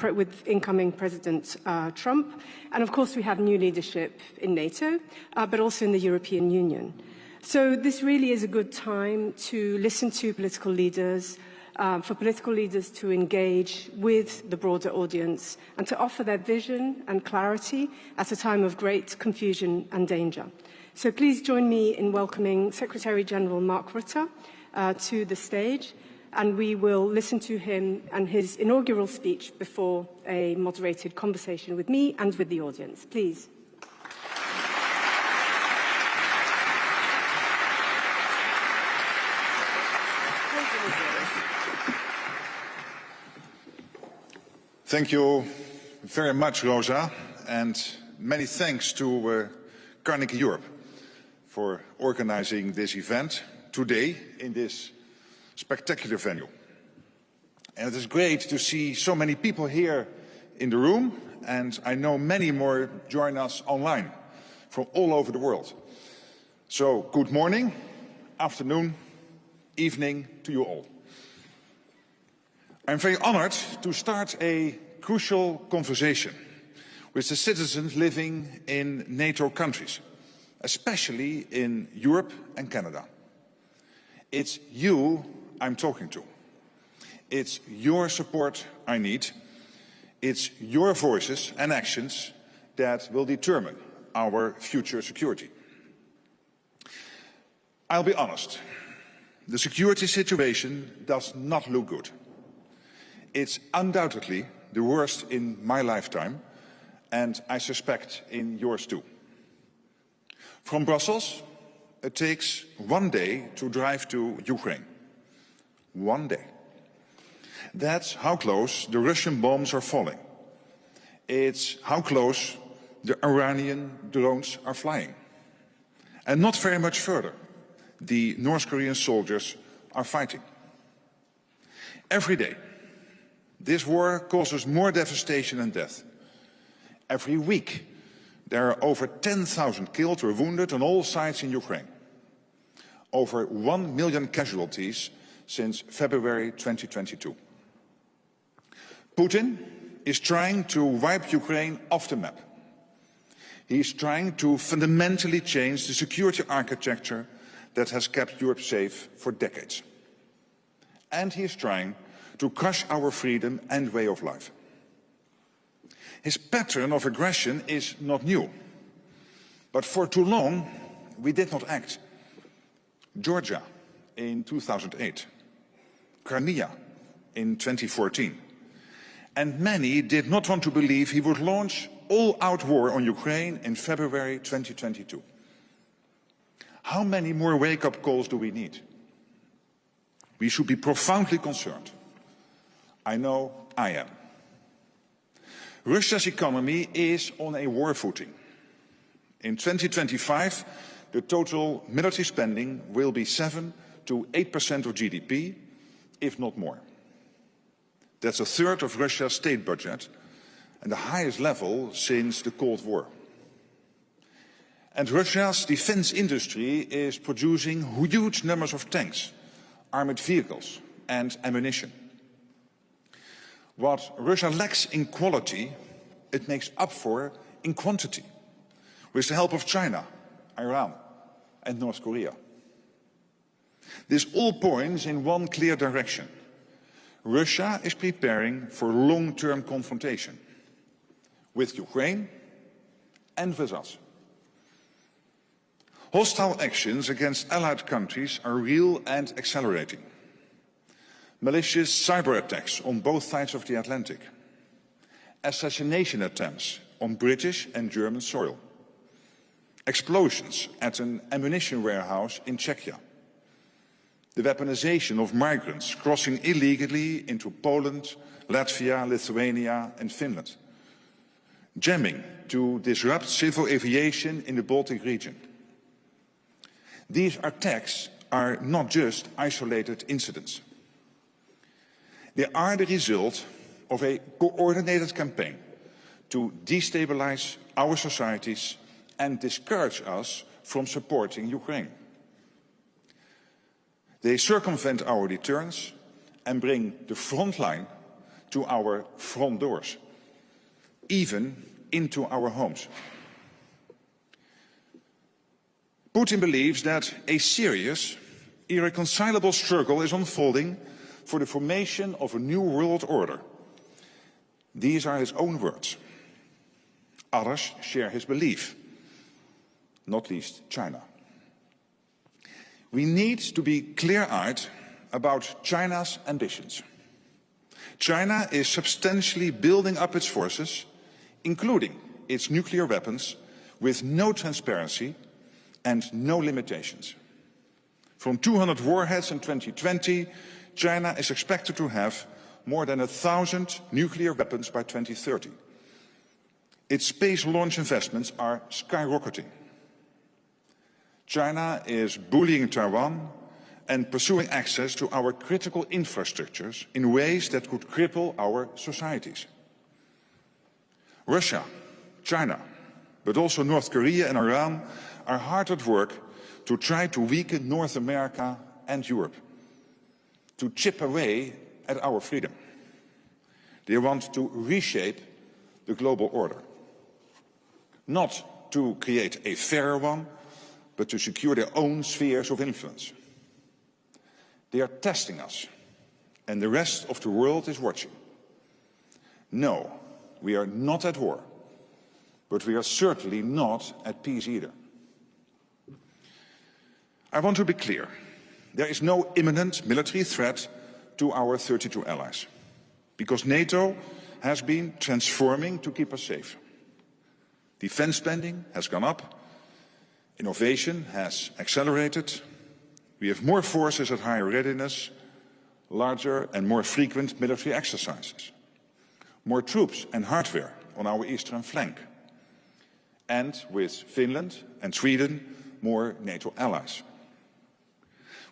with incoming President Trump. And of course, we have new leadership in NATO, but also in the European Union. So this really is a good time to listen to political leaders, for political leaders to engage with the broader audience and to offer their vision and clarity at a time of great confusion and danger. So please join me in welcoming Secretary-General Mark Rютте to the stage, and we will listen to him and his inaugural speech before a moderated conversation with me and with the audience. Please. Thank you very much, Rosa, and many thanks to Carnegie Europe for organizing this event today in this spectacular venue. And it is great to see so many people here in the room, and I know many more join us online from all over the world. So good morning, afternoon, evening to you all. I'm very honored to start a crucial conversation with the citizens living in NATO countries, especially in Europe and Canada. It's you I'm talking to. It's your support I need. It's your voices and actions that will determine our future security. I'll be honest, the security situation does not look good. It's undoubtedly the worst in my lifetime, and I suspect in yours too. From Brussels, it takes one day to drive to Ukraine. One day. That's how close the Russian bombs are falling. It's how close the Iranian drones are flying. And not very much further, the North Korean soldiers are fighting. Every day, this war causes more devastation and death. Every week, there are over 10,000 killed or wounded on all sides in Ukraine. Over 1 million casualties since February 2022. Putin is trying to wipe Ukraine off the map. He is trying to fundamentally change the security architecture that has kept Europe safe for decades. And he is trying to crush our freedom and way of life. His pattern of aggression is not new. But for too long, we did not act. Georgia in 2008, Crimea in 2014. And many did not want to believe he would launch all-out war on Ukraine in February 2022. How many more wake-up calls do we need? We should be profoundly concerned. I know I am. Russia's economy is on a war footing. In 2025, the total military spending will be 7 to 8% of GDP, if not more. That's a third of Russia's state budget and the highest level since the Cold War. And Russia's defense industry is producing huge numbers of tanks, armored vehicles and ammunition. What Russia lacks in quality, it makes up for in quantity, with the help of China, Iran and North Korea. This all points in one clear direction. Russia is preparing for long-term confrontation with Ukraine and with us. Hostile actions against allied countries are real and accelerating. Malicious cyber attacks on both sides of the Atlantic. Assassination attempts on British and German soil. Explosions at an ammunition warehouse in Czechia. The weaponization of migrants crossing illegally into Poland, Latvia, Lithuania and Finland. Jamming to disrupt civil aviation in the Baltic region. These attacks are not just isolated incidents. They are the result of a coordinated campaign to destabilize our societies and discourage us from supporting Ukraine. They circumvent our deterrence and bring the front line to our front doors, even into our homes. Putin believes that a serious, irreconcilable struggle is unfolding for the formation of a new world order. These are his own words. Others share his belief, not least China. We need to be clear-eyed about China's ambitions. China is substantially building up its forces, including its nuclear weapons, with no transparency and no limitations. From 200 warheads in 2020, China is expected to have more than 1,000 nuclear weapons by 2030. Its space launch investments are skyrocketing. China is bullying Taiwan and pursuing access to our critical infrastructures in ways that could cripple our societies. Russia, China, but also North Korea and Iran are hard at work to try to weaken North America and Europe, to chip away at our freedom. They want to reshape the global order, not to create a fairer one, but to secure their own spheres of influence. They are testing us, and the rest of the world is watching. No, we are not at war, but we are certainly not at peace either. I want to be clear. There is no imminent military threat to our 32 allies, because NATO has been transforming to keep us safe. Defense spending has gone up, innovation has accelerated, we have more forces at higher readiness, larger and more frequent military exercises, more troops and hardware on our eastern flank, and with Finland and Sweden, more NATO allies.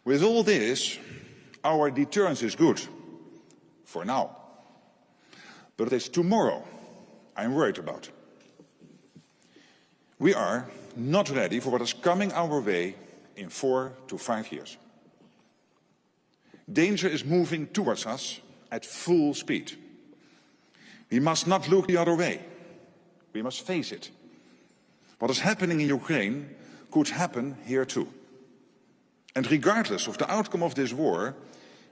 With all this, our deterrence is good, for now. But it's tomorrow I'm worried about. We are not ready for what is coming our way in 4 to 5 years. Danger is moving towards us at full speed. We must not look the other way. We must face it. What is happening in Ukraine could happen here too. And regardless of the outcome of this war,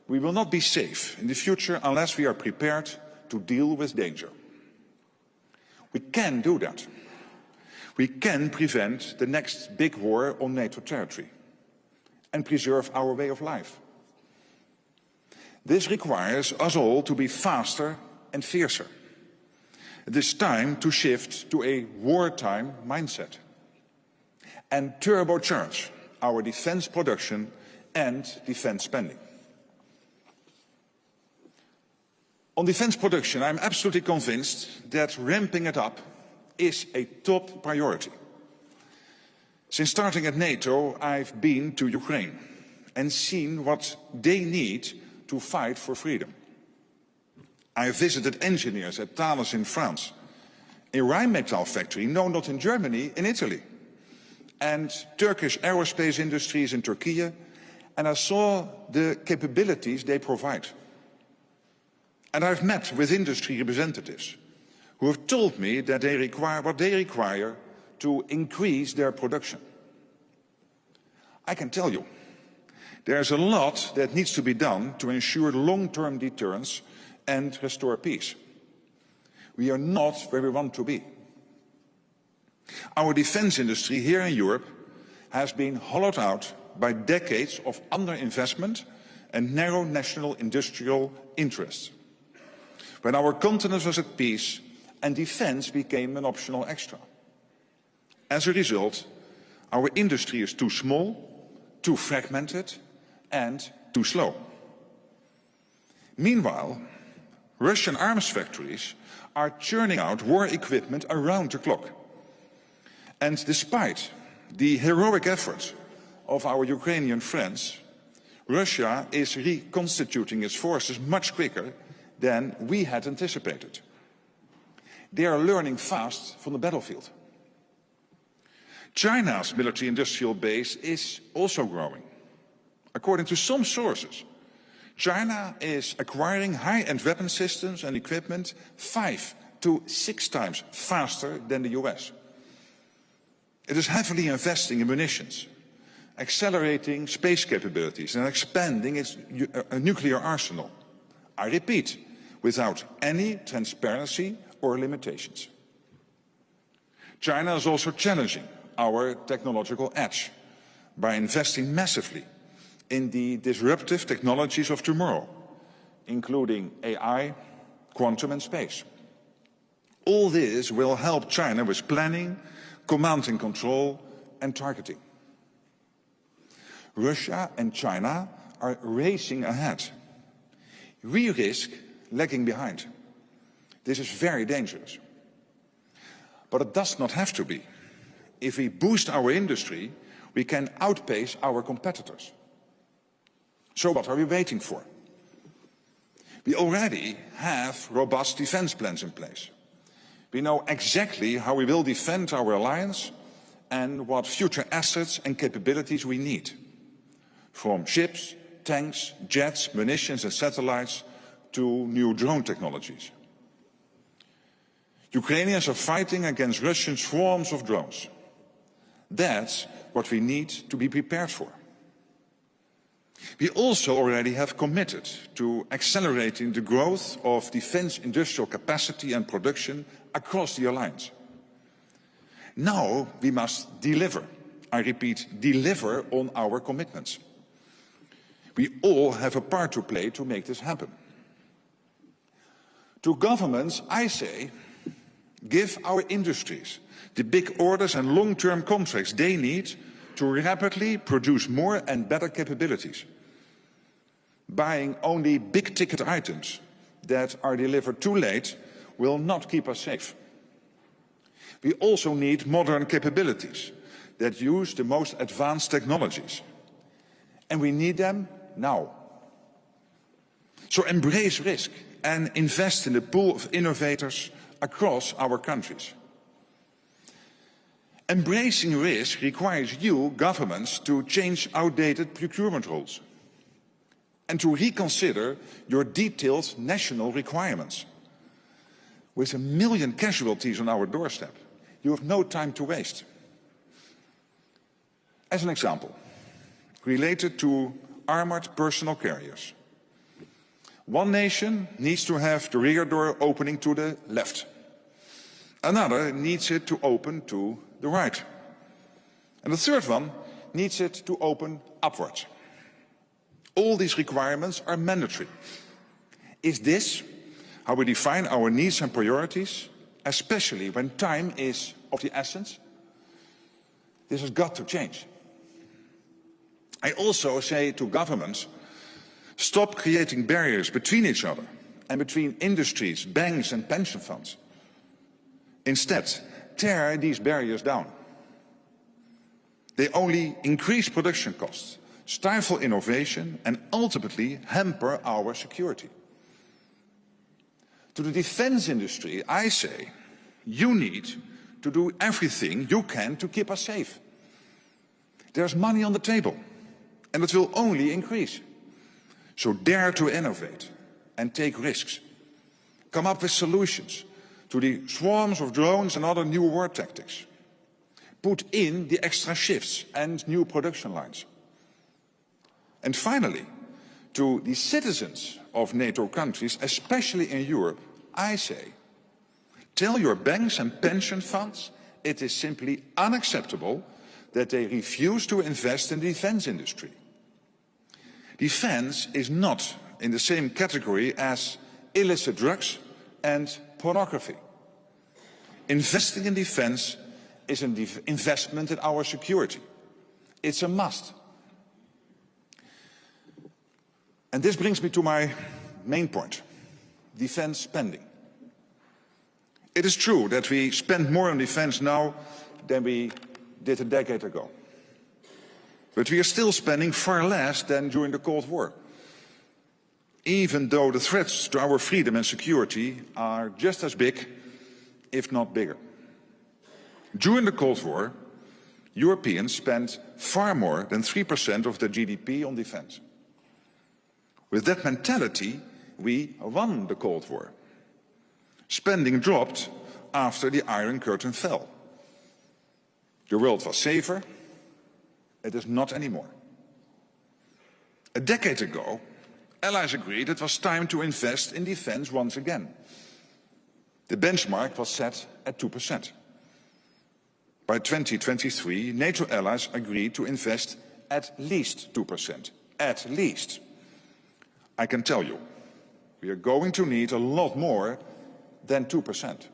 we will not be safe in the future unless we are prepared to deal with danger. We can do that. We can prevent the next big war on NATO territory and preserve our way of life. This requires us all to be faster and fiercer. It is time to shift to a wartime mindset and turbocharge our defense production and defense spending. On defense production, I'm absolutely convinced that ramping it up is a top priority. Since starting at NATO, I've been to Ukraine and seen what they need to fight for freedom. I visited engineers at Thales in France, a Rheinmetall factory, no, not in Germany, in Italy, and Turkish aerospace industries in Turkey, and I saw the capabilities they provide. And I've met with industry representatives who have told me that they require what they require to increase their production. I can tell you, there's a lot that needs to be done to ensure long-term deterrence and restore peace. We are not where we want to be. Our defense industry here in Europe has been hollowed out by decades of underinvestment and narrow national industrial interests. When our continent was at peace and defense became an optional extra. As a result, our industry is too small, too fragmented, and too slow. Meanwhile, Russian arms factories are churning out war equipment around the clock. And despite the heroic efforts of our Ukrainian friends, Russia is reconstituting its forces much quicker than we had anticipated. They are learning fast from the battlefield. China's military industrial base is also growing. According to some sources, China is acquiring high-end weapon systems and equipment 5 to 6 times faster than the US. It is heavily investing in munitions, accelerating space capabilities and expanding its nuclear arsenal. I repeat, without any transparency or limitations. China is also challenging our technological edge by investing massively in the disruptive technologies of tomorrow, including AI, quantum and space. All this will help China with planning, command and control and targeting. Russia and China are racing ahead. We risk lagging behind. This is very dangerous. But it does not have to be. If we boost our industry, we can outpace our competitors. So what are we waiting for? We already have robust defense plans in place. We know exactly how we will defend our alliance and what future assets and capabilities we need. From ships, tanks, jets, munitions and satellites to new drone technologies. Ukrainians are fighting against Russian swarms of drones. That's what we need to be prepared for. We also already have committed to accelerating the growth of defense industrial capacity and production across the alliance. Now we must deliver. I repeat, deliver on our commitments. We all have a part to play to make this happen. To governments, I say, give our industries the big orders and long-term contracts they need to rapidly produce more and better capabilities. Buying only big-ticket items that are delivered too late will not keep us safe. We also need modern capabilities that use the most advanced technologies. And we need them now. So embrace risk and invest in the pool of innovators across our countries. Embracing risk requires you, governments, to change outdated procurement rules and to reconsider your detailed national requirements. With 1 million casualties on our doorstep, you have no time to waste. As an example, related to armored personal carriers. One nation needs to have the rear door opening to the left. Another needs it to open to the right. And the third one needs it to open upwards. All these requirements are mandatory. Is this how we define our needs and priorities, especially when time is of the essence? This has got to change. I also say to governments, stop creating barriers between each other and between industries, banks and pension funds. Instead, tear these barriers down. They only increase production costs, stifle innovation and ultimately hamper our security. To the defense industry, I say, you need to do everything you can to keep us safe. There's money on the table, and it will only increase. So dare to innovate and take risks. Come up with solutions to the swarms of drones and other new war tactics. Put in the extra shifts and new production lines. And finally, to the citizens of NATO countries, especially in Europe, I say, tell your banks and pension funds it is simply unacceptable that they refuse to invest in the defense industry. Defense is not in the same category as illicit drugs and pornography. Investing in defense is an investment in our security. It's a must. And this brings me to my main point, defense spending. It is true that we spend more on defense now than we did a decade ago. But we are still spending far less than during the Cold War, even though the threats to our freedom and security are just as big, if not bigger. During the Cold War, Europeans spent far more than 3% of their GDP on defense. With that mentality, we won the Cold War. Spending dropped after the Iron Curtain fell. The world was safer. It is not anymore. A decade ago, allies agreed it was time to invest in defense once again. The benchmark was set at 2%. By 2023, NATO allies agreed to invest at least 2%. At least. I can tell you, we are going to need a lot more than 2%.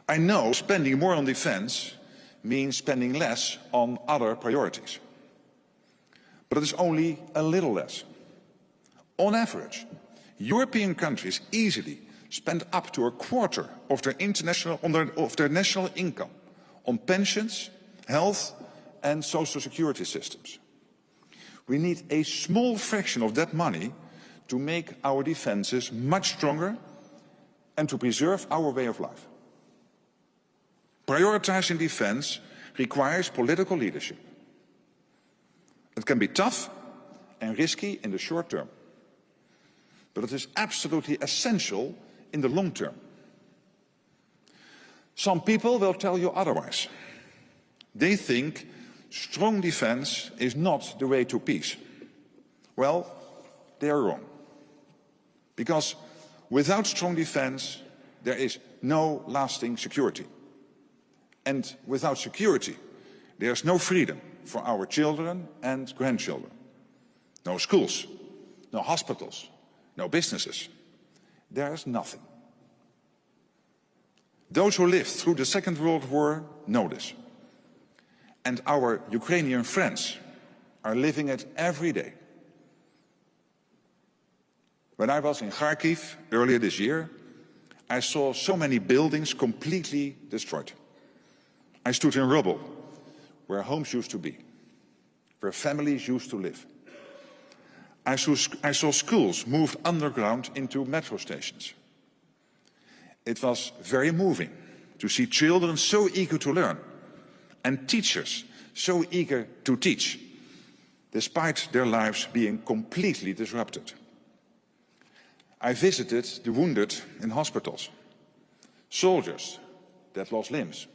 I know spending more on defense means spending less on other priorities. But it is only a little less. On average, European countries easily spend up to a quarter of their national income on pensions, health and social security systems. We need a small fraction of that money to make our defenses much stronger and to preserve our way of life. Prioritizing defense requires political leadership. It can be tough and risky in the short term, but it is absolutely essential in the long term. Some people will tell you otherwise. They think strong defense is not the way to peace. Well, they are wrong. Because without strong defense, there is no lasting security. And without security, there is no freedom for our children and grandchildren. No schools, no hospitals, no businesses. There is nothing. Those who lived through the Second World War know this. And our Ukrainian friends are living it every day. When I was in Kharkiv earlier this year, I saw so many buildings completely destroyed. I stood in rubble, where homes used to be, where families used to live. I saw schools moved underground into metro stations. It was very moving to see children so eager to learn and teachers so eager to teach, despite their lives being completely disrupted. I visited the wounded in hospitals, soldiers that lost limbs.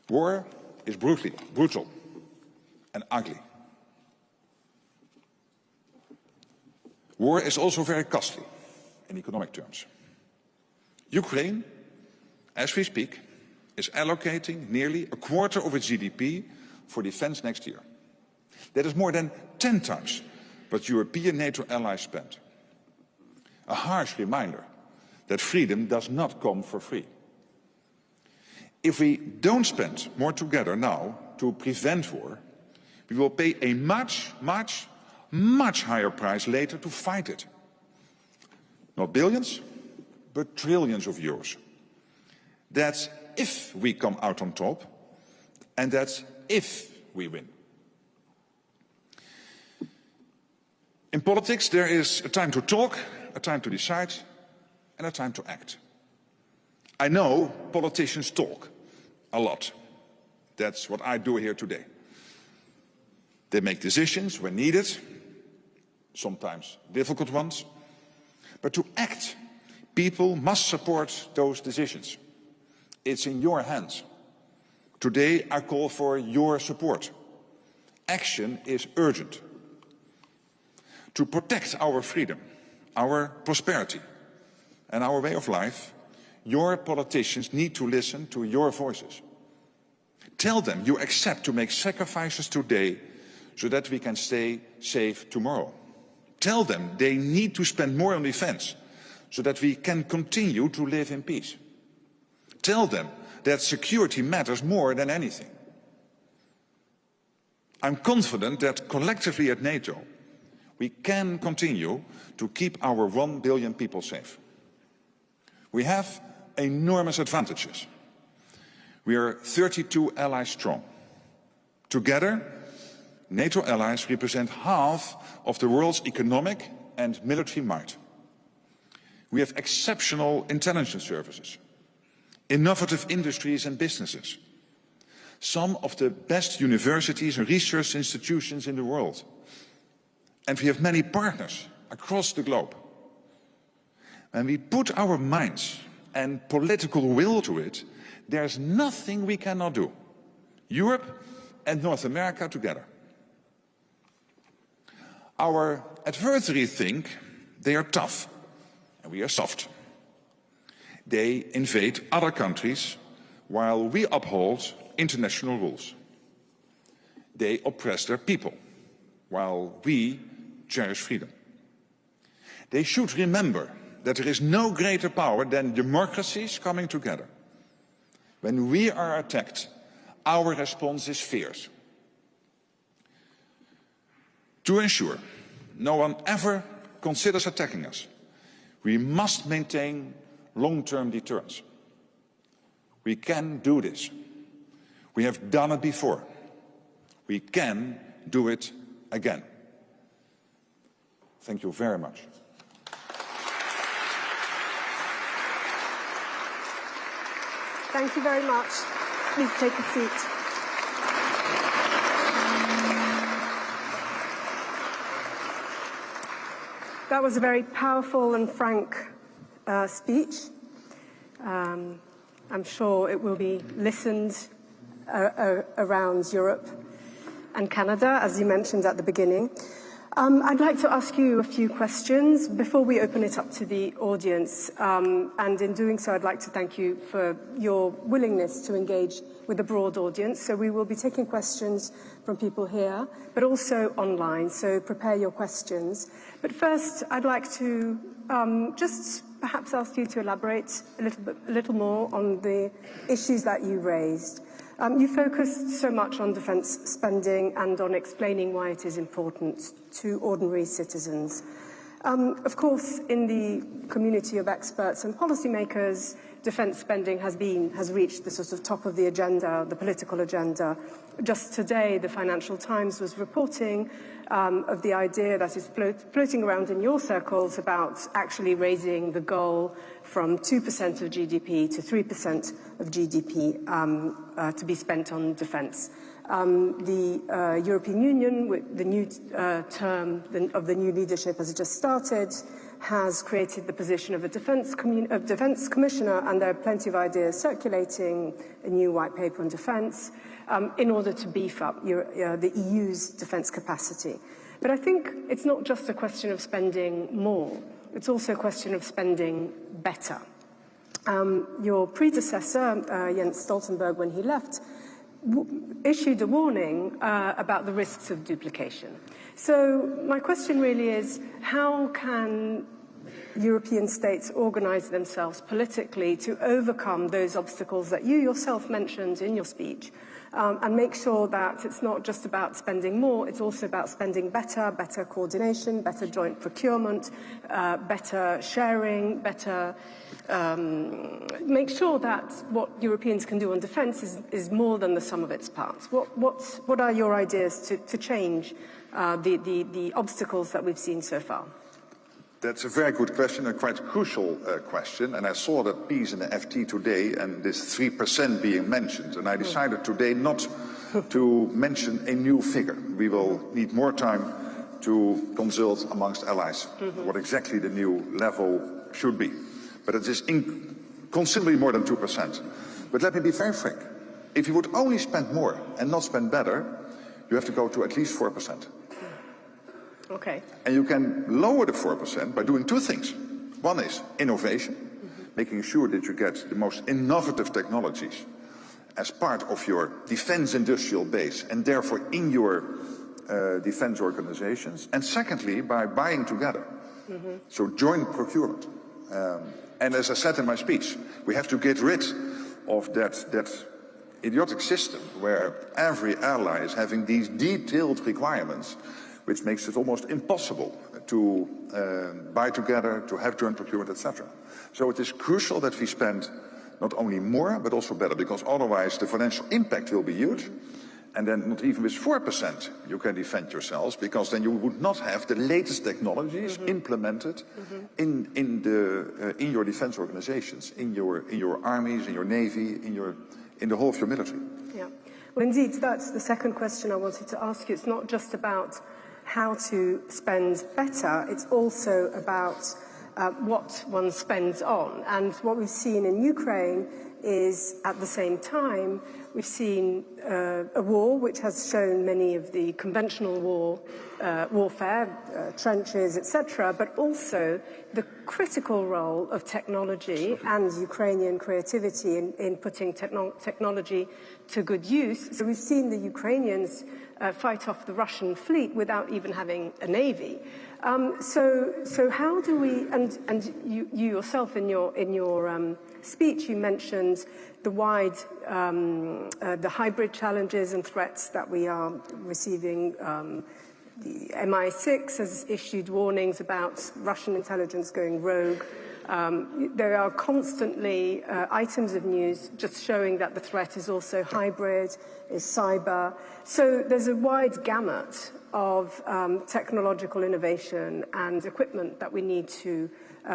War is brutal and ugly. War is also very costly in economic terms. Ukraine, as we speak, is allocating nearly a quarter of its GDP for defense next year. That is more than 10 times what European NATO allies spend. A harsh reminder that freedom does not come for free. If we don't spend more together now to prevent war, we will pay a much higher price later to fight it. Not billions, but trillions of euros. That's if we come out on top, and that's if we win. In politics, there is a time to talk, a time to decide, and a time to act. I know politicians talk a lot. That's what I do here today. They make decisions when needed, sometimes difficult ones. But to act, people must support those decisions. It's in your hands. Today I call for your support. Action is urgent. To protect our freedom, our prosperity, and our way of life, your politicians need to listen to your voices. Tell them you accept to make sacrifices today so that we can stay safe tomorrow. Tell them they need to spend more on defense so that we can continue to live in peace. Tell them that security matters more than anything. I'm confident that collectively at NATO, we can continue to keep our 1 billion people safe. We have enormous advantages. We are 32 allies strong. Together, NATO allies represent half of the world's economic and military might. We have exceptional intelligence services, innovative industries and businesses, some of the best universities and research institutions in the world, and we have many partners across the globe. When we put our minds and political will to it, there's nothing we cannot do. Europe and North America together. Our adversaries think they are tough, and we are soft. They invade other countries while we uphold international rules. They oppress their people, while we cherish freedom. They should remember that there is no greater power than democracies coming together. When we are attacked, our response is fierce. To ensure no one ever considers attacking us, we must maintain long-term deterrence. We can do this. We have done it before. We can do it again. Thank you very much. Thank you very much. Please take a seat. That was a very powerful and frank speech. I'm sure it will be listened around Europe and Canada, as you mentioned at the beginning. I'd like to ask you a few questions before we open it up to the audience. And in doing so, I'd like to thank you for your willingness to engage with a broad audience. So we will be taking questions from people here, but also online. So prepare your questions. But first, I'd like to just perhaps ask you to elaborate a little more on the issues that you raised. You focused so much on defence spending and on explaining why it is important to ordinary citizens. Of course, in the community of experts and policymakers, defence spending has reached the sort of top of the agenda, the political agenda. Just today, the Financial Times was reporting of the idea that is floating around in your circles about actually raising the goal from 2% of GDP to 3% of GDP to be spent on defence. The European Union, with the new term of the new leadership has just started, has created the position of a defence commissioner, and there are plenty of ideas circulating, a new white paper on defence, in order to beef up the EU's defence capacity. But I think it's not just a question of spending more, it's also a question of spending better. Your predecessor, Jens Stoltenberg, when he left, issued a warning about the risks of duplication. So my question really is, how can European states organise themselves politically to overcome those obstacles that you yourself mentioned in your speech, and make sure that it's not just about spending more, it's also about spending better, better coordination, better joint procurement, better sharing, better make sure that what Europeans can do on defence is more than the sum of its parts. What are your ideas to change the obstacles that we've seen so far? That's a very good question, a quite crucial question. And I saw that piece in the FT today and this 3% being mentioned. And I decided today not to mention a new figure. We will need more time to consult amongst allies what exactly the new level should be. But it is considerably more than 2%. But let me be very frank. If you would only spend more and not spend better, you have to go to at least 4%. Okay. And you can lower the 4% by doing two things. One is innovation, making sure that you get the most innovative technologies as part of your defense industrial base and therefore in your defense organizations. And secondly, by buying together. So joint procurement. And as I said in my speech, we have to get rid of that idiotic system where every ally is having these detailed requirements, which makes it almost impossible to buy together, to have joint procurement, etc. So it is crucial that we spend not only more, but also better, because otherwise the financial impact will be huge. And then not even with 4% you can defend yourselves, because then you would not have the latest technologies implemented in your defense organizations, in your armies, in your navy, in the whole of your military. Yeah. Well, indeed, that's the second question I wanted to ask you. It's not just about how to spend better, it's also about what one spends on. And what we've seen in Ukraine is, at the same time, we've seen a war which has shown many of the conventional warfare, trenches, etc., but also the critical role of technology and Ukrainian creativity in putting technology to good use. So we've seen the Ukrainians fight off the Russian fleet without even having a navy. So how do we? And you yourself in your speech, you mentioned the the hybrid challenges and threats that we are receiving. The MI6 has issued warnings about Russian intelligence going rogue. There are constantly items of news just showing that the threat is also hybrid, is cyber. So there's a wide gamut of technological innovation and equipment that we need to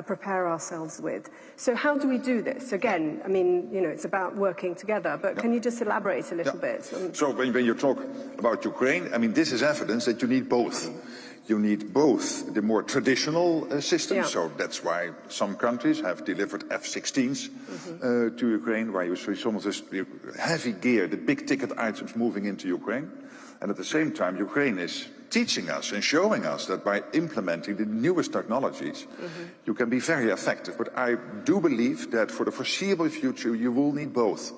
prepare ourselves with. So how do we do this? Again, I mean, you know, it's about working together, but can you just elaborate a little bit? So when you talk about Ukraine, I mean, this is evidence that you need both. You need both the more traditional systems, so that's why some countries have delivered F-16s to Ukraine, where you see some of this heavy gear, the big ticket items moving into Ukraine. And at the same time, Ukraine is teaching us and showing us that by implementing the newest technologies, you can be very effective. But I do believe that for the foreseeable future, you will need both.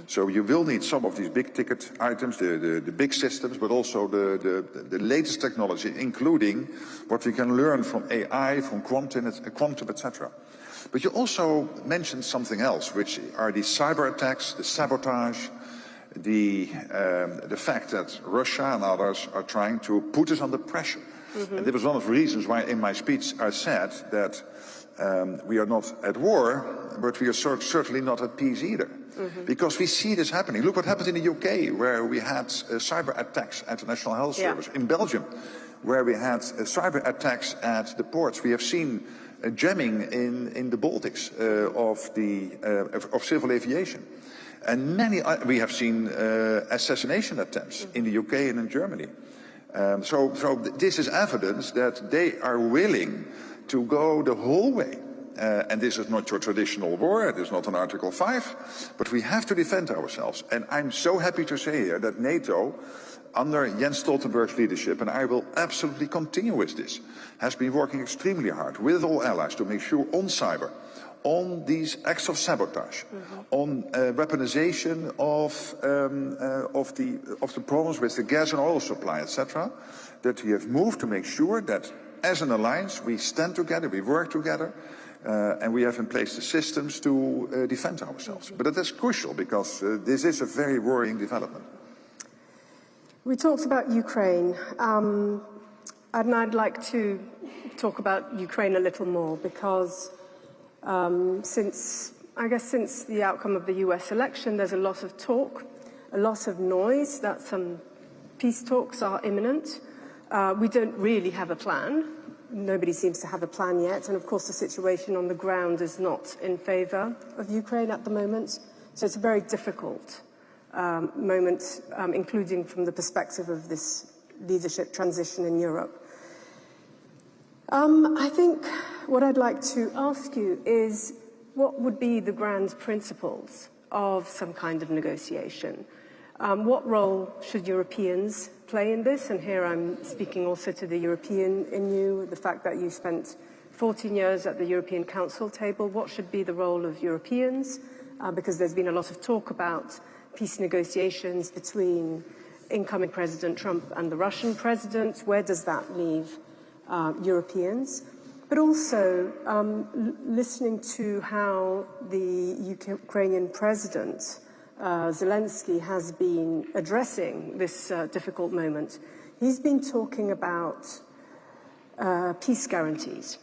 So you will need some of these big ticket items, the big systems, but also the latest technology, including what we can learn from AI, from quantum, etc. But you also mentioned something else, which are the cyber attacks, the sabotage, the fact that Russia and others are trying to put us under pressure. And that was one of the reasons why in my speech I said that we are not at war, but we are certainly not at peace either. Because we see this happening. Look what happened in the UK, where we had cyber attacks at the National Health Service. In Belgium, where we had cyber attacks at the ports. We have seen jamming in the Baltics of civil aviation. And we have seen assassination attempts in the UK and in Germany. So this is evidence that they are willing to go the whole way. And this is not your traditional war, it is not an Article 5, but we have to defend ourselves. And I'm so happy to say here that NATO, under Jens Stoltenberg's leadership, and I will absolutely continue with this, has been working extremely hard with all allies to make sure on cyber, on these acts of sabotage, on weaponization of the problems with the gas and oil supply, etc., that we have moved to make sure that as an alliance we stand together, we work together, and we have in place the systems to defend ourselves. But that is crucial because this is a very worrying development. We talked about Ukraine, and I'd like to talk about Ukraine a little more because since the outcome of the US election, there's a lot of talk, a lot of noise that some peace talks are imminent. We don't really have a plan. Nobody seems to have a plan yet. And of course, the situation on the ground is not in favor of Ukraine at the moment. So it's a very difficult moment, including from the perspective of this leadership transition in Europe. I think what I'd like to ask you is what would be the grand principles of some kind of negotiation? What role should Europeans play in this? And here I'm speaking also to the European in you, the fact that you spent 14 years at the European Council table. What should be the role of Europeans? Because there's been a lot of talk about peace negotiations between incoming President Trump and the Russian president. Where does that leave Europeans? But also listening to how the Ukrainian president Zelensky has been addressing this difficult moment. He's been talking about peace guarantees.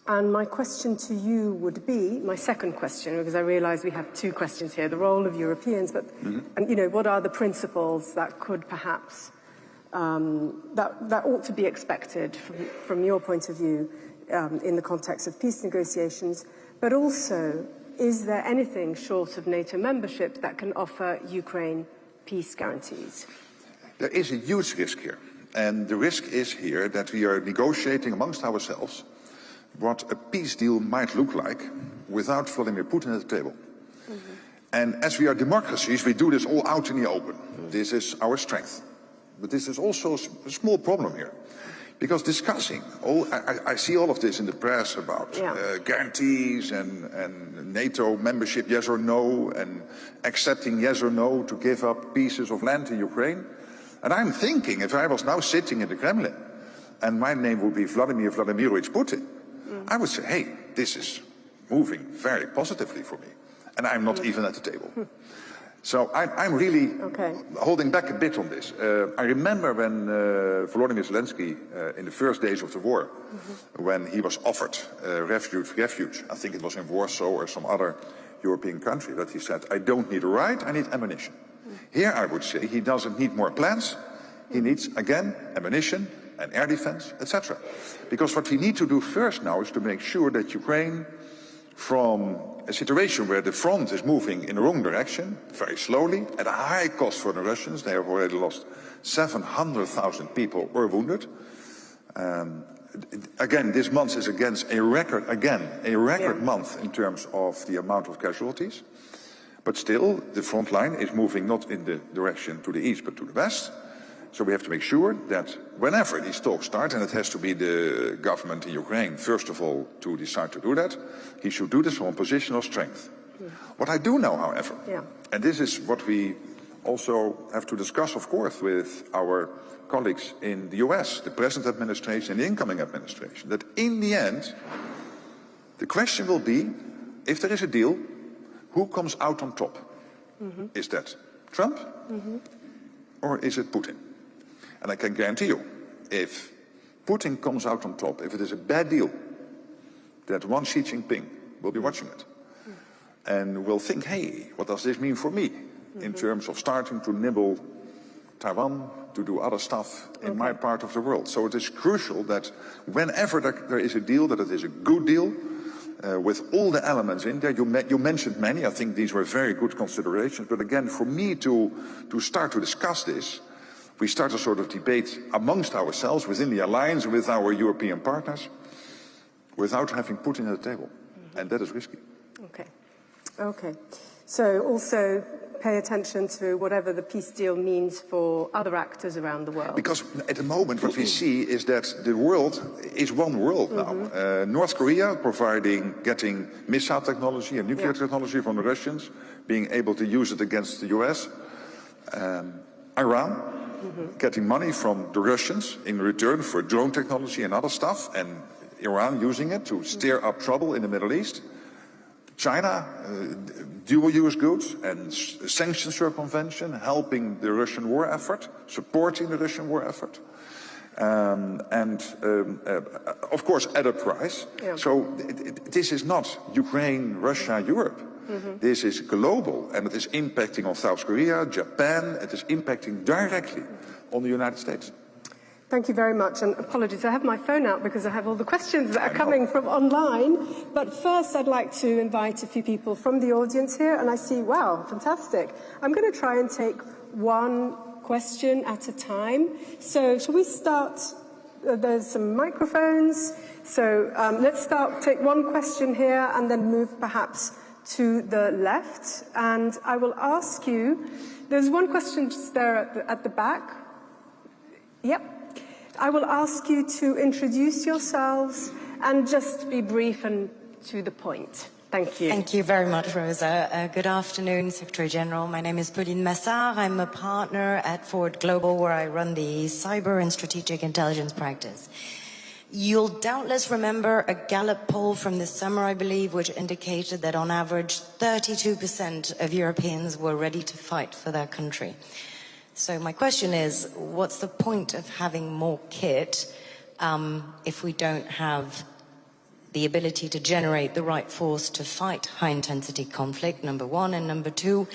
And my question to you would be, my second question, because I realize we have two questions here, the role of Europeans, but and, you know, what are the principles that could perhaps, that ought to be expected from your point of view in the context of peace negotiations, but also, is there anything short of NATO membership that can offer Ukraine peace guarantees? There is a huge risk here. And the risk is here that we are negotiating amongst ourselves what a peace deal might look like without Vladimir Putin at the table. And as we are democracies, we do this all out in the open. This is our strength. But this is also a small problem here. Because discussing, I see all of this in the press about guarantees and NATO membership, yes or no, and accepting yes or no to give up pieces of land in Ukraine. And I'm thinking, if I was now sitting in the Kremlin, and my name would be Vladimir Vladimirovich Putin, I would say, hey, this is moving very positively for me. And I'm not even at the table. So I'm really holding back a bit on this. I remember when Volodymyr Zelensky, in the first days of the war, when he was offered refuge, I think it was in Warsaw or some other European country, that he said, I don't need a right, I need ammunition. Here I would say he doesn't need more plans, he needs, again, ammunition and air defense, etc. Because what we need to do first now is to make sure that Ukraine, from a situation where the front is moving in the wrong direction, very slowly, at a high cost for the Russians, they have already lost 700,000 people or wounded. Again, this month is a record month in terms of the amount of casualties. But still, the front line is moving not in the direction to the east, but to the west. So we have to make sure that whenever these talks start, and it has to be the government in Ukraine, first of all, to decide to do that, he should do this from a position of strength. What I do know, however, and this is what we also have to discuss, of course, with our colleagues in the US, the present administration and the incoming administration, that in the end, the question will be, if there is a deal, who comes out on top? Is that Trump or is it Putin? And I can guarantee you, if Putin comes out on top, if it is a bad deal, that one Xi Jinping will be watching it and will think, hey, what does this mean for me in terms of starting to nibble Taiwan, to do other stuff in my part of the world. So it is crucial that whenever there is a deal, that it is a good deal, with all the elements in there. You mentioned many. I think these were very good considerations. But again, for me to start to discuss this, we start a sort of debate amongst ourselves, within the alliance, with our European partners, without having Putin at the table. And that is risky. Okay. So also pay attention to whatever the peace deal means for other actors around the world. Because at the moment what we see is that the world is one world now. North Korea getting missile technology and nuclear technology from the Russians, being able to use it against the US. Iran getting money from the Russians in return for drone technology and other stuff, and Iran using it to stir up trouble in the Middle East. China, dual-use goods and sanctions circumvention, helping the Russian war effort, supporting the Russian war effort. Of course, at a price. So this is not Ukraine, Russia, Europe. This is global, and it is impacting on South Korea, Japan. It is impacting directly on the United States. Thank you very much, and apologies, I have my phone out because I have all the questions that are coming from online. But first, I'd like to invite a few people from the audience here, and I see, wow, fantastic. I'm going to try and take one question at a time. So shall we start? There's some microphones. So let's take one question here and then move perhaps to the left. And I will ask you, there's one question just there at the back. Yep. I will ask you to introduce yourselves and just be brief and to the point. Thank you. Thank you very much, Rosa. Good afternoon, Secretary General. My name is Pauline Massard. I'm a partner at Ford Global, where I run the cyber and strategic intelligence practice. You'll doubtless remember a Gallup poll from this summer, I believe, which indicated that on average 32% of Europeans were ready to fight for their country. So my question is, what's the point of having more kit if we don't have the ability to generate the right force to fight high-intensity conflict, number one? And number two,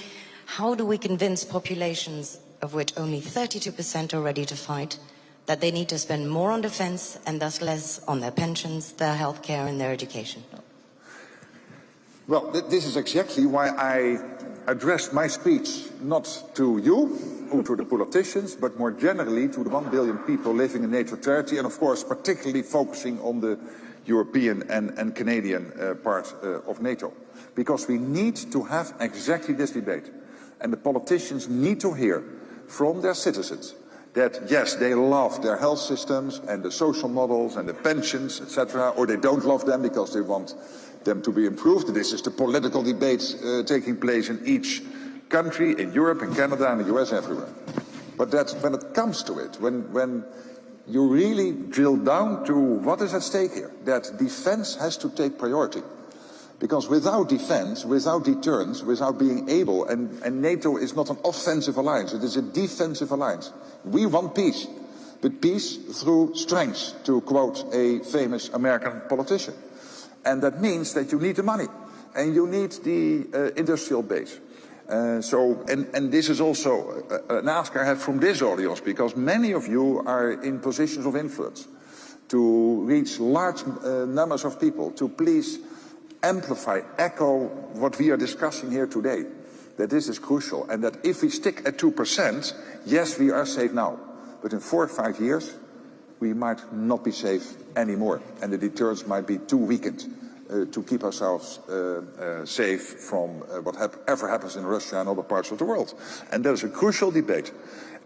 how do we convince populations, of which only 32% are ready to fight, that they need to spend more on defense and thus less on their pensions, their healthcare and their education? Well, this is exactly why I addressed my speech not to you, to the politicians, but more generally to the 1 billion people living in NATO territory, and of course particularly focusing on the European and Canadian part of NATO. Because we need to have exactly this debate. And the politicians need to hear from their citizens that, yes, they love their health systems and the social models and the pensions, etc., or they don't love them because they want them to be improved. This is the political debate taking place in each country, in Europe, in Canada, and the US, everywhere. But that when it comes to it, when you really drill down to what is at stake here, that defense has to take priority. Because without defense, without deterrence, without being able, and NATO is not an offensive alliance, it is a defensive alliance. We want peace, but peace through strength, to quote a famous American politician. And that means that you need the money, and you need the industrial base. And this is also an ask I have from this audience, because many of you are in positions of influence to reach large numbers of people, to please amplify, echo what we are discussing here today, that this is crucial, and that if we stick at 2%, yes, we are safe now, but in 4 or 5 years, we might not be safe anymore, and the deterrence might be too weakened to keep ourselves safe from whatever happens in Russia and other parts of the world. And that is a crucial debate.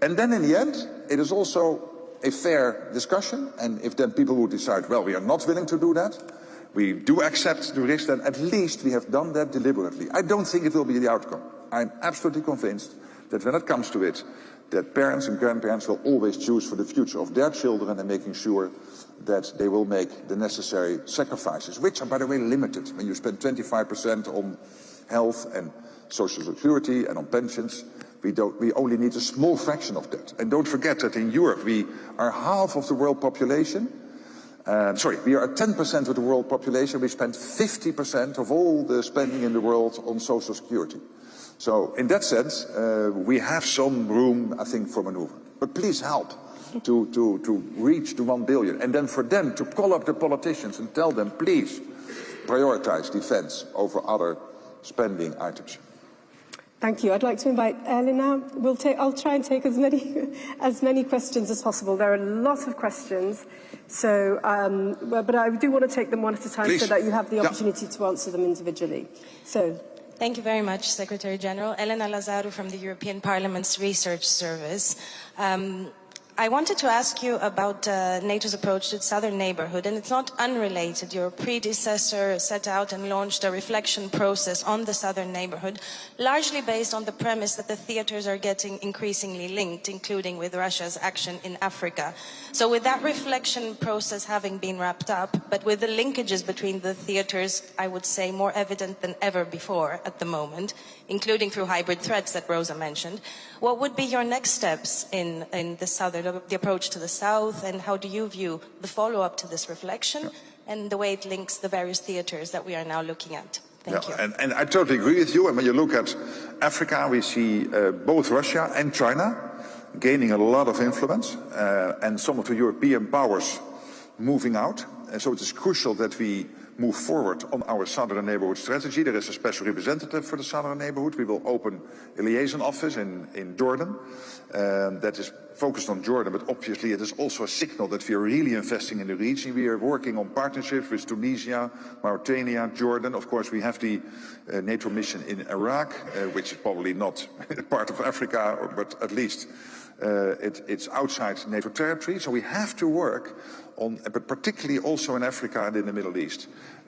And then in the end, it is also a fair discussion, and if then people would decide, well, we are not willing to do that, we do accept the risk, then at least we have done that deliberately. I don't think it will be the outcome. I'm absolutely convinced that when it comes to it, that parents and grandparents will always choose for the future of their children and making sure that they will make the necessary sacrifices, which are, by the way, limited. When you spend 25% on health and social security and on pensions, we only need a small fraction of that. And don't forget that in Europe we are half of the world population. We are at 10% of the world population. We spend 50% of all the spending in the world on social security. So in that sense, we have some room, I think, for maneuver. But please help to reach the 1 billion. And then for them to call up the politicians and tell them, please prioritize defense over other spending items. Thank you. I'd like to invite Ellie now. I'll try and take as many questions as possible. There are a lot of questions, so but I do want to take them one at a time. Please. So that you have the opportunity to answer them individually. So. Thank you very much, Secretary General. Elena Lazaru from the European Parliament's Research Service. I wanted to ask you about NATO's approach to its southern neighborhood, and it's not unrelated. Your predecessor set out and launched a reflection process on the southern neighborhood, largely based on the premise that the theaters are getting increasingly linked, including with Russia's action in Africa. So with that reflection process having been wrapped up, but with the linkages between the theaters, I would say, more evident than ever before at the moment, including through hybrid threats that Rosa mentioned, what would be your next steps in the southern, the approach to the south, and how do you view the follow-up to this reflection and the way it links the various theaters that we are now looking at? Thank you. And I totally agree with you. And when you look at Africa, we see both Russia and China gaining a lot of influence, and some of the European powers moving out. And so it is crucial that we move forward on our southern neighborhood strategy. There is a special representative for the southern neighborhood. We will open a liaison office in Jordan that is focused on Jordan, but obviously it is also a signal that we are really investing in the region. We are working on partnerships with Tunisia, Mauritania, Jordan. Of course, we have the NATO mission in Iraq, which is probably not part of Africa, but at least it's outside NATO territory. So we have to work on, but particularly also in Africa and in the Middle East,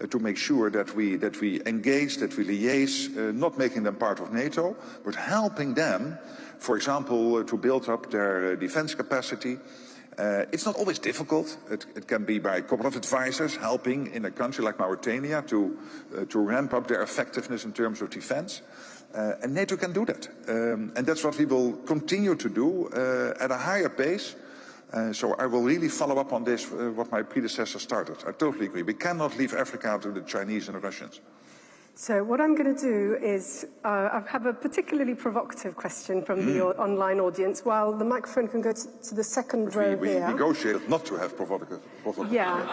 to make sure that we engage, that we liaise, not making them part of NATO, but helping them, for example, to build up their defense capacity. It's not always difficult. It can be by a couple of advisors helping in a country like Mauritania to ramp up their effectiveness in terms of defense. And NATO can do that. And that's what we will continue to do at a higher pace. So I will really follow up on this, what my predecessor started. I totally agree. We cannot leave Africa to the Chinese and the Russians. So what I'm going to do is I have a particularly provocative question from the online audience. While the microphone can go to the second row we here. We negotiated not to have provocative. Yeah.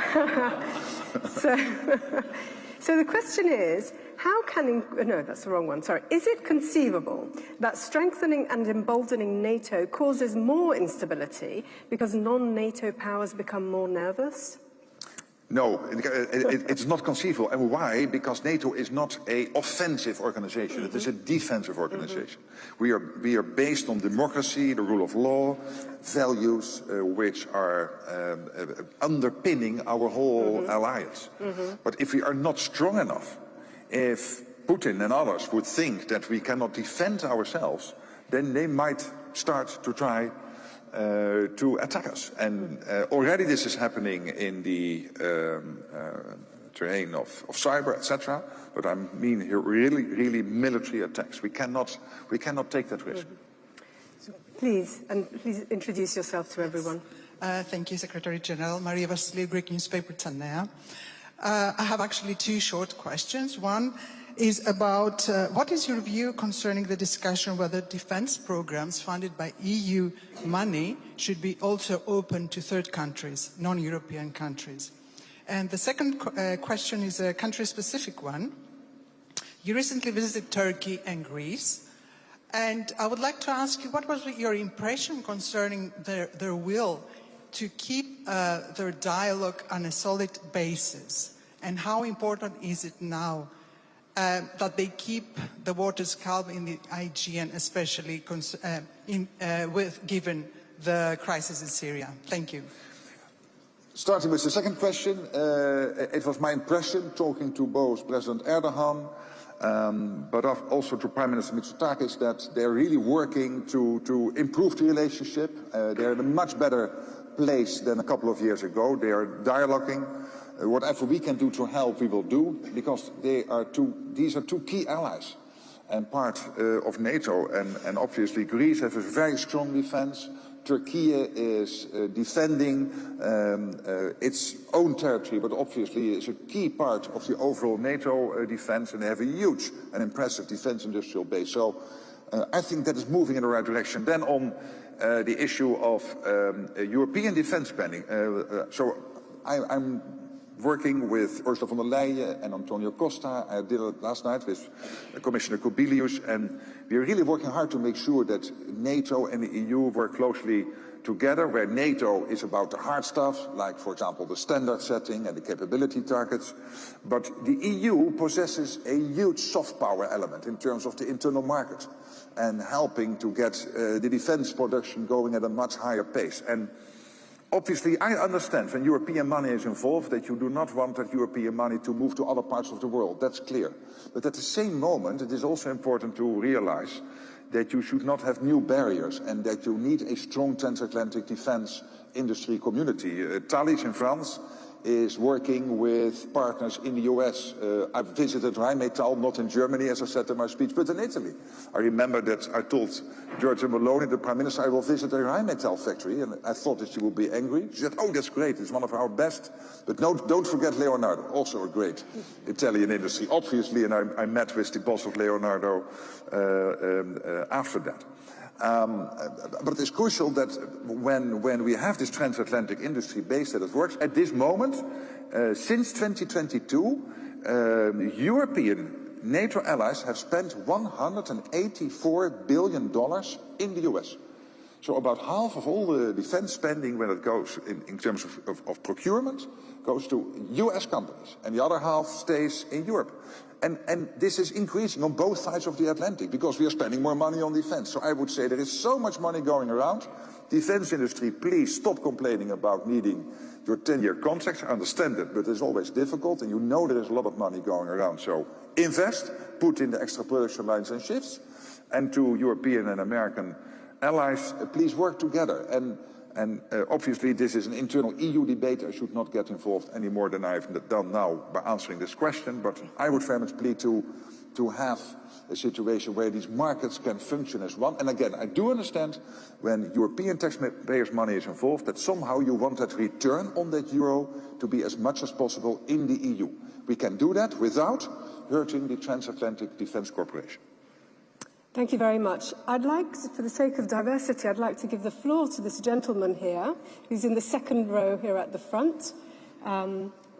So the question is, How can, no, that's the wrong one, sorry. Is it conceivable that strengthening and emboldening NATO causes more instability because non-NATO powers become more nervous? No, it's not conceivable. And why? Because NATO is not an offensive organization. It is a defensive organization. We are based on democracy, the rule of law, values which are underpinning our whole alliance. But if we are not strong enough, if Putin and others would think that we cannot defend ourselves, then they might start to try to attack us. And already this is happening in the terrain of cyber, etc. But I mean here really military attacks. We cannot take that risk. So please introduce yourself to everyone. Thank you, Secretary General. Maria Vassiliou, Greek newspaper Tsanea. I have actually two short questions. One is about what is your view concerning the discussion whether defense programs funded by EU money should be also open to third countries, non-European countries? And the second question is a country-specific one. You recently visited Turkey and Greece, and I would like to ask you, what was your impression concerning their will to keep their dialogue on a solid basis? And how important is it now that they keep the waters calm in the Aegean, especially given the crisis in Syria? Thank you. Starting with the second question, it was my impression, talking to both President Erdogan, but also to Prime Minister Mitsotakis, that they're really working to improve the relationship. They're in a much better place than a couple of years ago. They are dialoguing. Whatever we can do to help, we will do, because these are two key allies and part of NATO. And obviously Greece has a very strong defense. Turkey is defending its own territory, but obviously is a key part of the overall NATO defense, and they have a huge and impressive defense industrial base. So I think that is moving in the right direction. Then on the issue of European defense spending, so I'm working with Ursula von der Leyen and Antonio Costa. I did it last night with Commissioner Kubilius, and we're really working hard to make sure that NATO and the EU work closely together, where NATO is about the hard stuff, like, for example, the standard setting and the capability targets. But the EU possesses a huge soft power element in terms of the internal market and helping to get the defense production going at a much higher pace. And obviously, I understand when European money is involved that you do not want that European money to move to other parts of the world. That's clear. But at the same moment, it is also important to realize that you should not have new barriers and that you need a strong transatlantic defense industry community. Thalys in France is working with partners in the US. I've visited Rheinmetall, not in Germany, as I said in my speech, but in Italy. I remember that I told Giorgia Meloni, the Prime Minister, I will visit a Rheinmetall factory, and I thought that she would be angry. She said, oh, that's great, it's one of our best. But no, don't forget Leonardo, also a great Italian industry, obviously, and I met with the boss of Leonardo after that. But it is crucial that when we have this transatlantic industry base, that it works. At this moment, since 2022, European NATO allies have spent $184 billion in the US. So about half of all the defense spending, when it goes in terms of procurement, goes to US companies, and the other half stays in Europe. And this is increasing on both sides of the Atlantic, because we are spending more money on defense. So I would say there is so much money going around. Defense industry, please stop complaining about needing your 10-year contracts. I understand it, but it's always difficult, and you know there is a lot of money going around. So invest, put in the extra production lines and shifts, and to European and American allies, please work together. And obviously this is an internal EU debate. I should not get involved any more than I've done now by answering this question, but I would very much plead to have a situation where these markets can function as one. And again, I do understand when European taxpayers' money is involved that somehow you want that return on that euro to be as much as possible in the EU. We can do that without hurting the transatlantic defense cooperation. Thank you very much. I'd like, for the sake of diversity, I'd like to give the floor to this gentleman here, who's in the second row here at the front.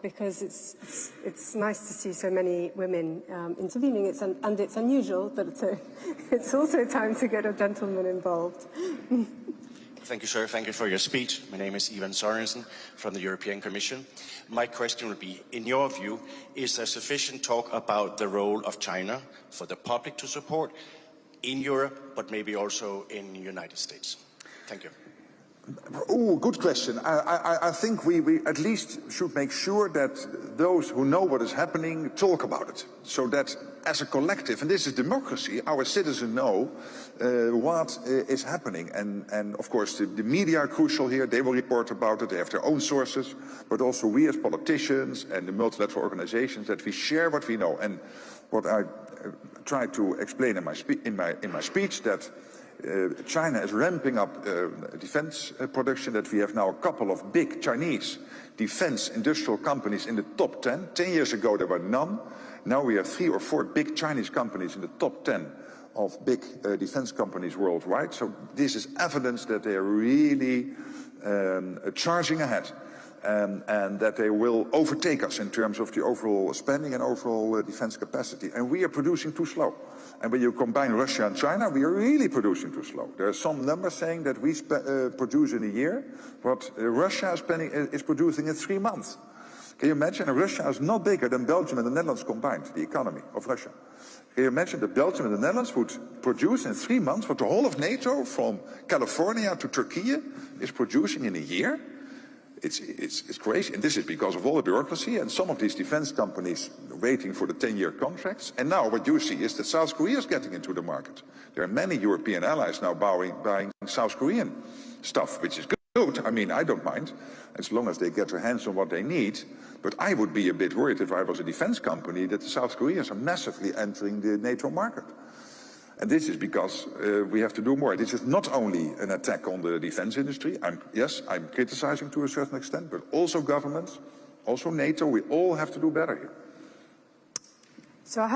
because it's nice to see so many women intervening. And it's unusual, but it's also time to get a gentleman involved. Thank you, sir. Thank you for your speech. My name is Ivan Sorensen from the European Commission. My question would be, in your view, is there sufficient talk about the role of China for the public to support in Europe, but maybe also in the United States? Thank you. Oh, good question. I think we at least should make sure that those who know what is happening talk about it. So that as a collective, and this is democracy, our citizens know what is happening. And of course the media are crucial here. They will report about it. They have their own sources. But also we as politicians and the multilateral organizations, that we share what we know. And what I tried to explain in my speech, that China is ramping up defense production, that we have now a couple of big Chinese defense industrial companies in the top 10. 10 years ago there were none. Now we have 3 or 4 big Chinese companies in the top 10 of big defense companies worldwide. So this is evidence that they are really charging ahead. And that they will overtake us in terms of the overall spending and overall defense capacity. And we are producing too slow. And when you combine Russia and China, we are really producing too slow. There are some numbers saying that we produce in a year what Russia is producing in 3 months. Can you imagine? And Russia is not bigger than Belgium and the Netherlands combined, the economy of Russia. Can you imagine that Belgium and the Netherlands would produce in 3 months what the whole of NATO, from California to Turkey, is producing in a year? It's crazy, and this is because of all the bureaucracy and some of these defense companies waiting for the 10-year contracts. And now what you see is that South Korea is getting into the market. There are many European allies now buying South Korean stuff, which is good. I mean, I don't mind, as long as they get their hands on what they need. But I would be a bit worried if I was a defense company that the South Koreans are massively entering the NATO market. And this is because we have to do more. This is not only an attack on the defense industry. Yes, I'm criticizing to a certain extent, but also governments, also NATO, we all have to do better here. So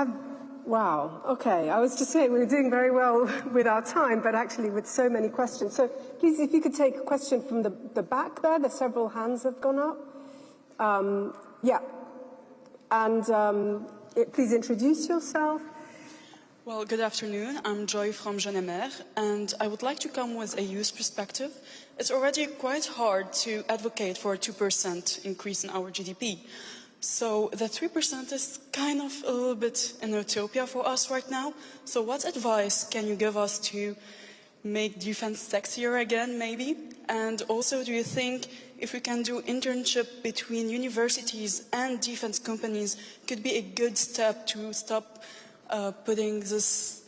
wow, okay. I was just saying we were doing very well with our time, but actually with so many questions. So please, if you could take a question from the back there, several hands have gone up. Yeah. And please introduce yourself. Well, good afternoon. I'm Joy from Jeanne-Mer, and I would like to come with a youth perspective. It's already quite hard to advocate for a 2% increase in our GDP. So the 3% is kind of a little bit an utopia for us right now. So what advice can you give us to make defense sexier again, maybe? And also, do you think if we can do internship between universities and defense companies could be a good step to stop putting this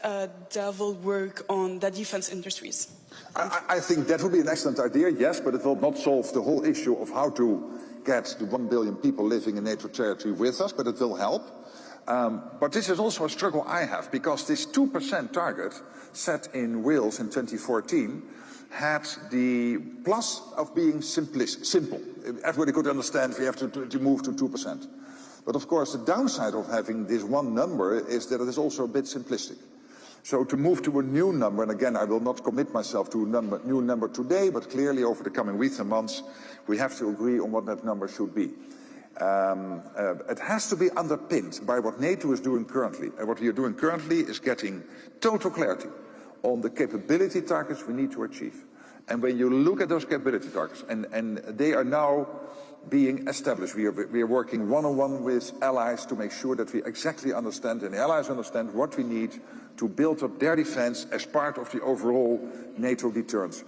devil work on the defense industries? I think that would be an excellent idea, yes, but it will not solve the whole issue of how to get the 1 billion people living in NATO territory with us, but it will help. But this is also a struggle I have, because this 2% target set in Wales in 2014 had the plus of being simple. Everybody could understand we have to move to 2%. But of course, the downside of having this one number is that it is also a bit simplistic. So to move to a new number, and again, I will not commit myself to a new number today, but clearly over the coming weeks and months, we have to agree on what that number should be. It has to be underpinned by what NATO is doing currently. And what we are doing currently is getting total clarity on the capability targets we need to achieve. And when you look at those capability targets, and they are now being established, we are working one-on-one with allies to make sure that we exactly understand, and the allies understand what we need to build up their defense as part of the overall NATO deterrence.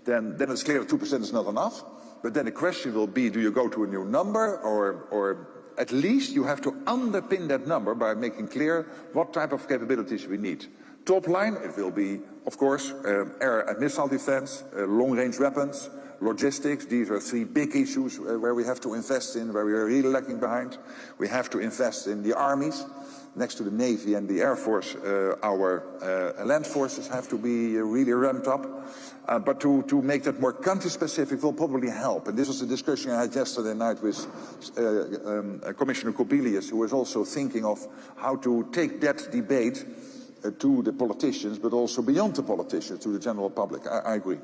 Then it's clear that 2% is not enough. But then the question will be, do you go to a new number, or at least you have to underpin that number by making clear what type of capabilities we need. Top line, it will be, of course, air and missile defense, long-range weapons, logistics. These are 3 big issues where we have to invest in, where we are really lagging behind. We have to invest in the armies. Next to the Navy and the Air Force, our land forces have to be really ramped up. But to make that more country-specific will probably help. And this was a discussion I had yesterday night with Commissioner Kubilius, who is also thinking of how to take that debate to the politicians, but also beyond the politicians, to the general public. I agree.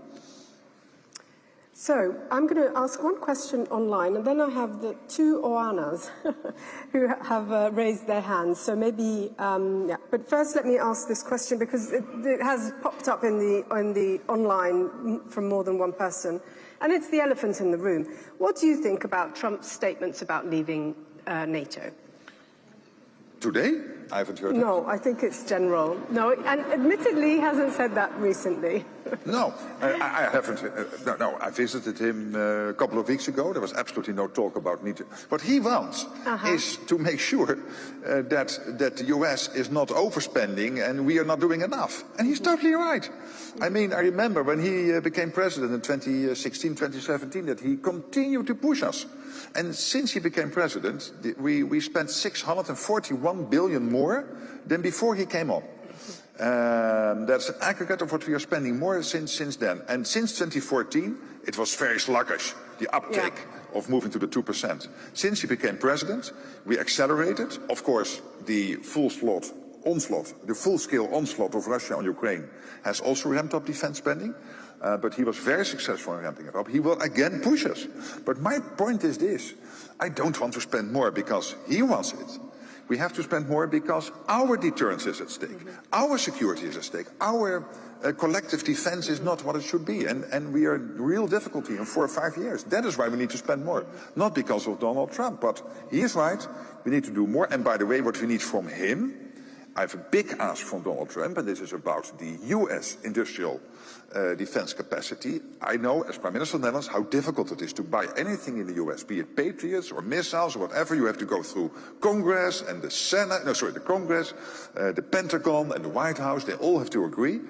So I'm going to ask one question online, and then I have the two Oanas who have raised their hands. So maybe, yeah. But first, let me ask this question because it has popped up in the online from more than one person, and it's the elephant in the room. What do you think about Trump's statements about leaving NATO? Today? I haven't heard No, I think it's general. No, and admittedly, he hasn't said that recently. No, I haven't. No, I visited him a couple of weeks ago. There was absolutely no talk about NATO. What he wants is to make sure that the US is not overspending and we are not doing enough. And he's totally right. I mean, I remember when he became president in 2016, 2017, that he continued to push us. And since he became president, we spent 641 billion more than before he came on. That's an aggregate of what we are spending more since then. And since 2014, it was very sluggish, the uptake of moving to the 2%. Since he became president, we accelerated. Of course, the full-scale onslaught of Russia on Ukraine has also ramped up defense spending. But he was very successful in ramping it up. He will again push us. But my point is this. I don't want to spend more because he wants it. We have to spend more because our deterrence is at stake. Our security is at stake. Our collective defense is not what it should be. And we are in real difficulty in 4 or 5 years. That is why we need to spend more. Not because of Donald Trump, but he is right. We need to do more. And by the way, what we need from him, I have a big ask from Donald Trump, and this is about the US industrial defense capacity. I know, as Prime Minister of the Netherlands, how difficult it is to buy anything in the US, be it Patriots or missiles or whatever. You have to go through Congress and the Senate, the Congress, the Pentagon and the White House. They all have to agree.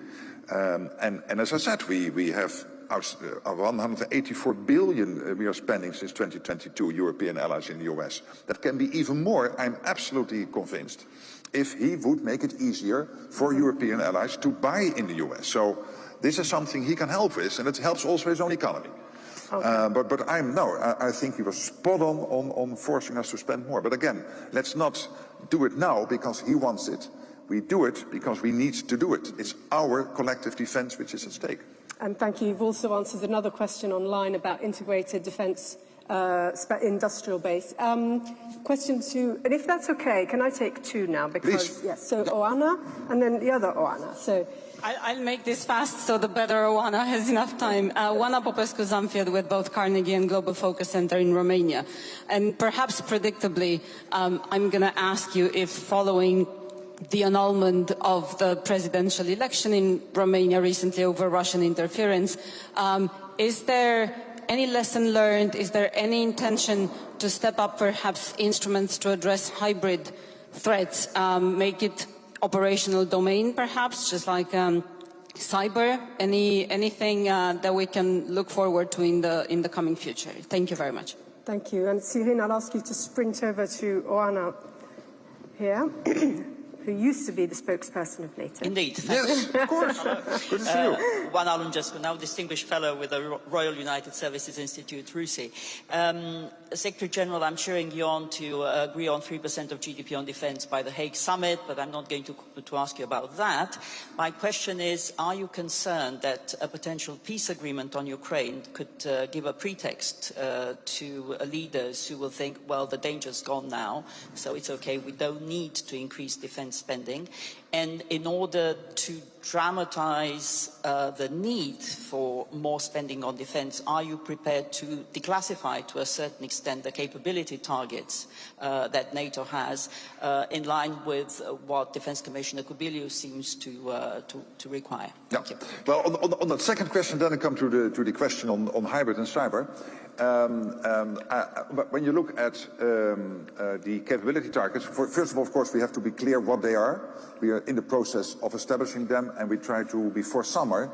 And as I said, we have 184 billion we are spending since 2022, European allies in the US. That can be even more, I'm absolutely convinced, if he would make it easier for European allies to buy in the US. So this is something he can help with, and it helps also his own economy. But I think he was spot on forcing us to spend more. But again, let's not do it now because he wants it. We do it because we need to do it. It's our collective defense which is at stake. And thank you. You've also answered another question online about integrated defence industrial base. Question two, and if that's okay, can I take two now? Because please. Yes, so Oana and then the other Oana. So I'll make this fast so the better Oana has enough time. Oana Popescu-Zamfield with both Carnegie and Global Focus Center in Romania. And perhaps predictably, I'm going to ask you if following the annulment of the presidential election in Romania recently over Russian interference, is there any lesson learned? Is there any intention to step up perhaps instruments to address hybrid threats, make it operational domain perhaps, just like cyber? Anything that we can look forward to in the coming future? Thank you very much. Thank you. And Cyril, I'll ask you to sprint over to Oana here. Who used to be the spokesperson of NATO. Indeed. Yes, of course. Good to see you. Juan Alungescu, now Distinguished Fellow with the Royal United Services Institute, RUSI. Secretary General, I'm cheering you on to agree on 3% of GDP on defense by the Hague Summit, but I'm not going to ask you about that. My question is, are you concerned that a potential peace agreement on Ukraine could give a pretext to leaders who will think, well, the danger's gone now, so it's okay, we don't need to increase defense spending, and in order to dramatize the need for more spending on defense, are you prepared to declassify to a certain extent the capability targets that NATO has in line with what Defense Commissioner Kubilius seems to require? Yeah. Thank you. Well, on that second question, then I come to the question on hybrid and cyber. When you look at the capability targets, first of all, of course, we have to be clear what they are. We are in the process of establishing them, and we try to, before summer,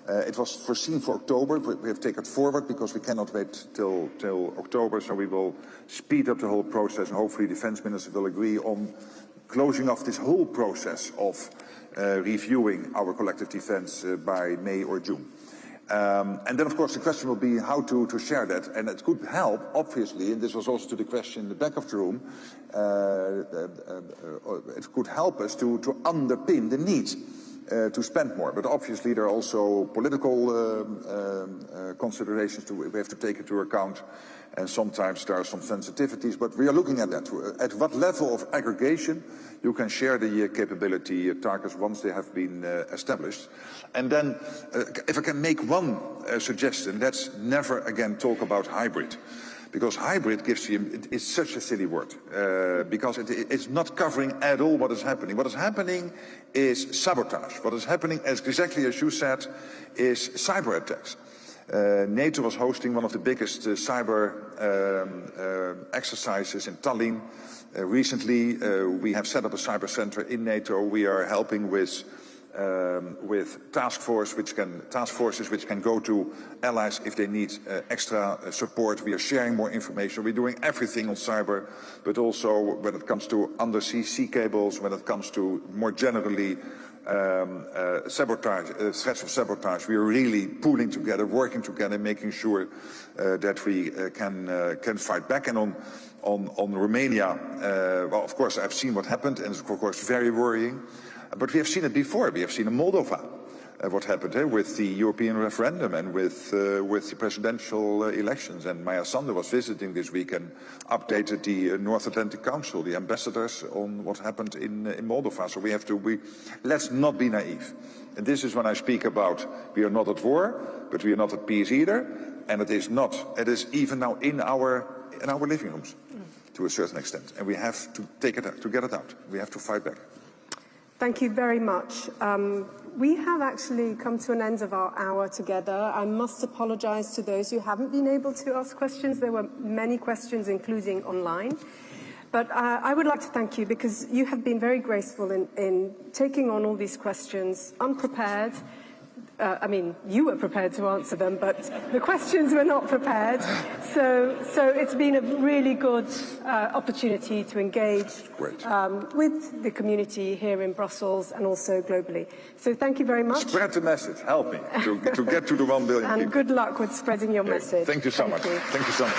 it was foreseen for October. We have taken it forward because we cannot wait till October, so we will speed up the whole process, and hopefully defense ministers will agree on closing off this whole process of reviewing our collective defense by May or June. And then, of course, the question will be how to share that. And it could help, obviously, and this was also to the question in the back of the room, it could help us to underpin the need to spend more. But obviously there are also political considerations we have to take into account, and sometimes there are some sensitivities, but we are looking at that. At what level of aggregation you can share the capability targets once they have been established. And then, if I can make one suggestion, let's never again talk about hybrid. Because hybrid gives you, it's such a silly word, because it's not covering at all what is happening. What is happening is sabotage. What is happening, exactly as you said, is cyber attacks. NATO was hosting one of the biggest cyber exercises in Tallinn. Recently, we have set up a cyber center in NATO. We are helping with task forces which can go to allies if they need extra support. We are sharing more information. We're doing everything on cyber, but also when it comes to undersea sea cables, when it comes to more generally sabotage, threats of sabotage. We are really pooling together, working together, making sure that we can fight back. And on Romania, well, of course, I've seen what happened, and it's of course very worrying. But we have seen it before. We have seen in Moldova what happened with the European referendum and with the presidential elections. And Maya Sandu was visiting this week and updated the North Atlantic Council, the ambassadors, on what happened in Moldova. So let's not be naive. And this is when I speak about we are not at war, but we are not at peace either. And it is even now in our living rooms to a certain extent. And we have to get it out. We have to fight back. Thank you very much. We have actually come to an end of our hour together. I must apologise to those who haven't been able to ask questions. There were many questions, including online. But I would like to thank you because you have been very graceful in taking on all these questions unprepared. I mean, you were prepared to answer them, but the questions were not prepared. So it's been a really good opportunity to engage with the community here in Brussels and also globally. So thank you very much. Spread the message. Help me to get to the 1 billion people. And good luck with spreading your message. Thank you so much. Thank you so much.